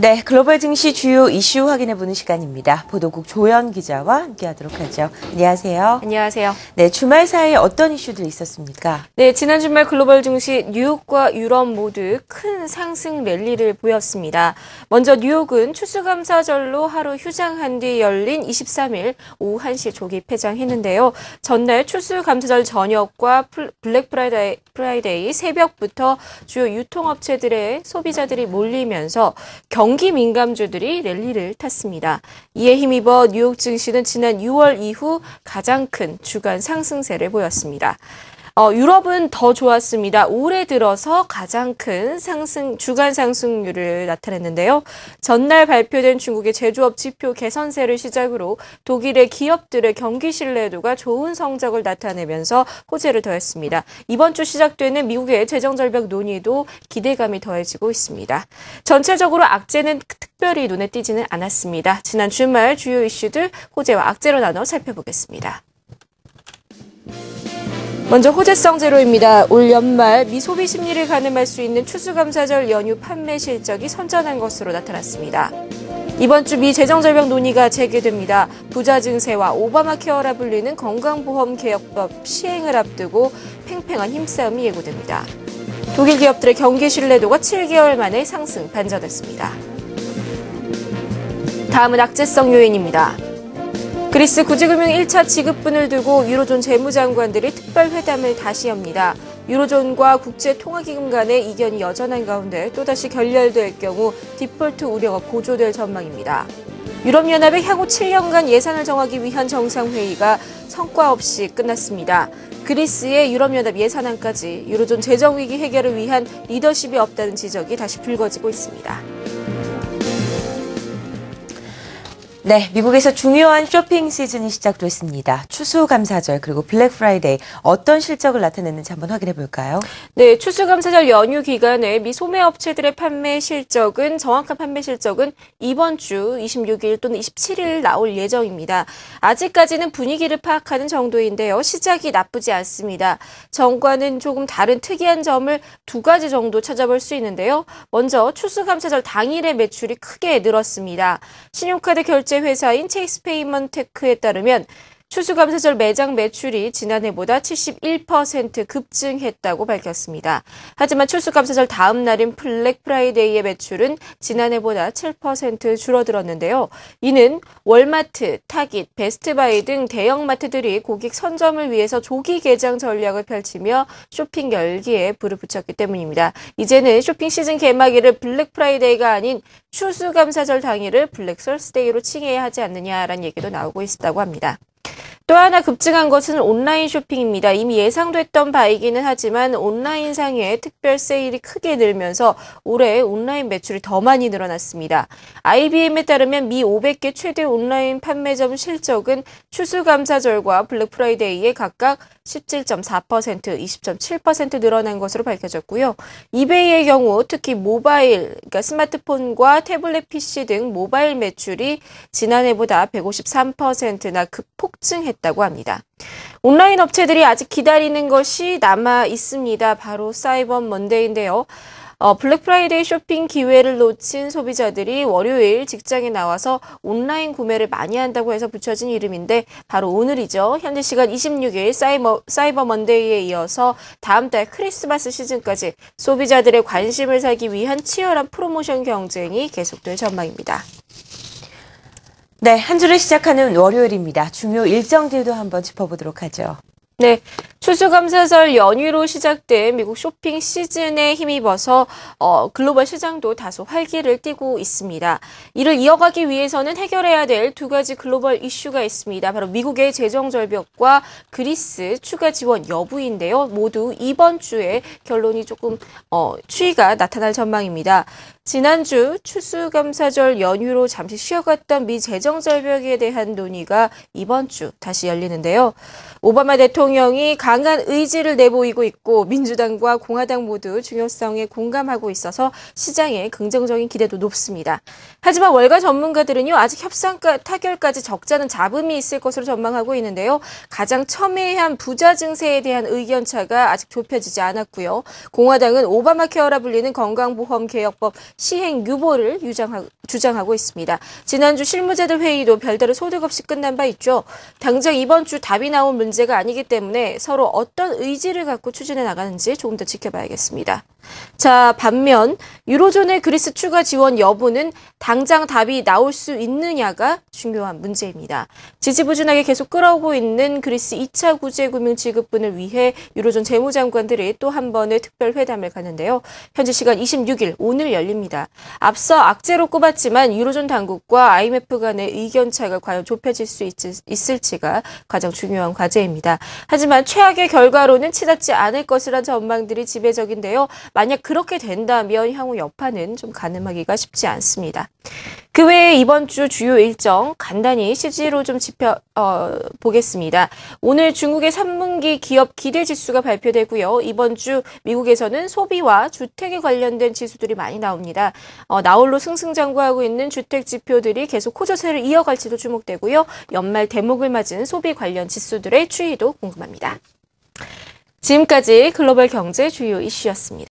네, 글로벌 증시 주요 이슈 확인해보는 시간입니다. 보도국 조연 기자와 함께하도록 하죠. 안녕하세요. 안녕하세요. 네, 주말 사이에 어떤 이슈들이 있었습니까? 네, 지난 주말 글로벌 증시 뉴욕과 유럽 모두 큰 상승 랠리를 보였습니다. 먼저 뉴욕은 추수감사절로 하루 휴장한 뒤 열린 23일 오후 1시 조기 폐장했는데요. 전날 추수감사절 저녁과 블랙 프라이데이 새벽부터 주요 유통업체들의 소비자들이 몰리면서 경기 민감주들이 랠리를 탔습니다. 이에 힘입어 뉴욕 증시는 지난 6월 이후 가장 큰 주간 상승세를 보였습니다. 유럽은 더 좋았습니다. 올해 들어서 가장 큰 주간 상승률을 나타냈는데요. 전날 발표된 중국의 제조업 지표 개선세를 시작으로 독일의 기업들의 경기 신뢰도가 좋은 성적을 나타내면서 호재를 더했습니다. 이번 주 시작되는 미국의 재정절벽 논의도 기대감이 더해지고 있습니다. 전체적으로 악재는 특별히 눈에 띄지는 않았습니다. 지난 주말 주요 이슈들 호재와 악재로 나눠 살펴보겠습니다. 먼저 호재성 제로입니다. 올 연말 미소비 심리를 가늠할 수 있는 추수감사절 연휴 판매 실적이 선전한 것으로 나타났습니다. 이번 주 미 재정절벽 논의가 재개됩니다. 부자 증세와 오바마 케어라 불리는 건강보험 개혁법 시행을 앞두고 팽팽한 힘싸움이 예고됩니다. 독일 기업들의 경기 신뢰도가 7개월 만에 상승 반전했습니다. 다음은 악재성 요인입니다. 그리스 구제금융 1차 지급분을 두고 유로존 재무장관들이 특별회담을 다시 엽니다. 유로존과 국제통화기금 간의 이견이 여전한 가운데 또다시 결렬될 경우 디폴트 우려가 고조될 전망입니다. 유럽연합의 향후 7년간 예산을 정하기 위한 정상회의가 성과 없이 끝났습니다. 그리스의 유럽연합 예산안까지 유로존 재정위기 해결을 위한 리더십이 없다는 지적이 다시 불거지고 있습니다. 네, 미국에서 중요한 쇼핑 시즌이 시작됐습니다. 추수감사절 그리고 블랙 프라이데이 어떤 실적을 나타냈는지 한번 확인해 볼까요? 네, 추수감사절 연휴 기간에 미 소매업체들의 정확한 판매 실적은 이번 주 26일 또는 27일 나올 예정입니다. 아직까지는 분위기를 파악하는 정도인데요. 시작이 나쁘지 않습니다. 전과는 조금 다른 특이한 점을 두 가지 정도 찾아볼 수 있는데요. 먼저 추수감사절 당일의 매출이 크게 늘었습니다. 신용카드 결제 회사인 체이스 페이먼테크에 따르면 추수감사절 매장 매출이 지난해보다 71% 급증했다고 밝혔습니다. 하지만 추수감사절 다음 날인 블랙 프라이데이의 매출은 지난해보다 7% 줄어들었는데요. 이는 월마트, 타깃, 베스트바이 등 대형마트들이 고객 선점을 위해서 조기 개장 전략을 펼치며 쇼핑 열기에 불을 붙였기 때문입니다. 이제는 쇼핑 시즌 개막일을 블랙 프라이데이가 아닌 추수감사절 당일을 블랙 설스데이로 칭해야 하지 않느냐라는 얘기도 나오고 있다고 합니다. 또 하나 급증한 것은 온라인 쇼핑입니다. 이미 예상됐던 바이기는 하지만 온라인상의 특별 세일이 크게 늘면서 올해 온라인 매출이 더 많이 늘어났습니다. IBM에 따르면 미 500개 최대 온라인 판매점 실적은 추수감사절과 블랙 프라이데이에 각각 17.4%, 20.7% 늘어난 것으로 밝혀졌고요. 이베이의 경우 특히 그러니까 스마트폰과 태블릿 PC 등 모바일 매출이 지난해보다 153%나 급폭증했다고 합니다. 온라인 업체들이 아직 기다리는 것이 남아 있습니다. 바로 사이버 먼데이인데요. 블랙 프라이데이 쇼핑 기회를 놓친 소비자들이 월요일 직장에 나와서 온라인 구매를 많이 한다고 해서 붙여진 이름인데 바로 오늘이죠. 현지 시간 26일 사이버 먼데이에 이어서 다음 달 크리스마스 시즌까지 소비자들의 관심을 사기 위한 치열한 프로모션 경쟁이 계속될 전망입니다. 네, 한 주를 시작하는 월요일입니다. 중요 일정들도 한번 짚어보도록 하죠. 네, 추수감사절 연휴로 시작된 미국 쇼핑 시즌에 힘입어서 글로벌 시장도 다소 활기를 띠고 있습니다. 이를 이어가기 위해서는 해결해야 될 두 가지 글로벌 이슈가 있습니다. 바로 미국의 재정절벽과 그리스 추가 지원 여부인데요. 모두 이번 주에 결론이 조금 추이가 나타날 전망입니다. 지난주 추수감사절 연휴로 잠시 쉬어갔던 미 재정절벽에 대한 논의가 이번 주 다시 열리는데요. 오바마 대통령이 각 강한 의지를 내보이고 있고 민주당과 공화당 모두 중요성에 공감하고 있어서 시장에 긍정적인 기대도 높습니다. 하지만 월가 전문가들은요, 아직 협상 타결까지 적잖은 잡음이 있을 것으로 전망하고 있는데요. 가장 첨예한 부자 증세에 대한 의견차가 아직 좁혀지지 않았고요. 공화당은 오바마 케어라 불리는 건강보험 개혁법 시행 유보를 주장하고 있습니다. 지난주 실무자들 회의도 별다른 소득 없이 끝난 바 있죠. 당장 이번 주 답이 나온 문제가 아니기 때문에 서로 어떤 의지를 갖고 추진해 나가는지 조금 더 지켜봐야겠습니다. 자, 반면 유로존의 그리스 추가 지원 여부는 당장 답이 나올 수 있느냐가 중요한 문제입니다. 지지부진하게 계속 끌어오고 있는 그리스 2차 구제금융 지급분을 위해 유로존 재무장관들이 또 한 번의 특별 회담을 가는데요. 현지 시간 26일 오늘 열립니다. 앞서 악재로 꼽았지만 유로존 당국과 IMF 간의 의견차가 과연 좁혀질 수 있을지가 가장 중요한 과제입니다. 하지만 최악의 결과로는 치닫지 않을 것이란 전망들이 지배적인데요. 만약 그렇게 된다면 향후 여파는 좀 가늠하기가 쉽지 않습니다. 그 외에 이번 주 주요 일정 간단히 CG로 좀 보겠습니다. 오늘 중국의 3분기 기업 기대지수가 발표되고요. 이번 주 미국에서는 소비와 주택에 관련된 지수들이 많이 나옵니다. 나홀로 승승장구하고 있는 주택 지표들이 계속 호조세를 이어갈지도 주목되고요. 연말 대목을 맞은 소비 관련 지수들의 추이도 궁금합니다. 지금까지 글로벌 경제 주요 이슈였습니다.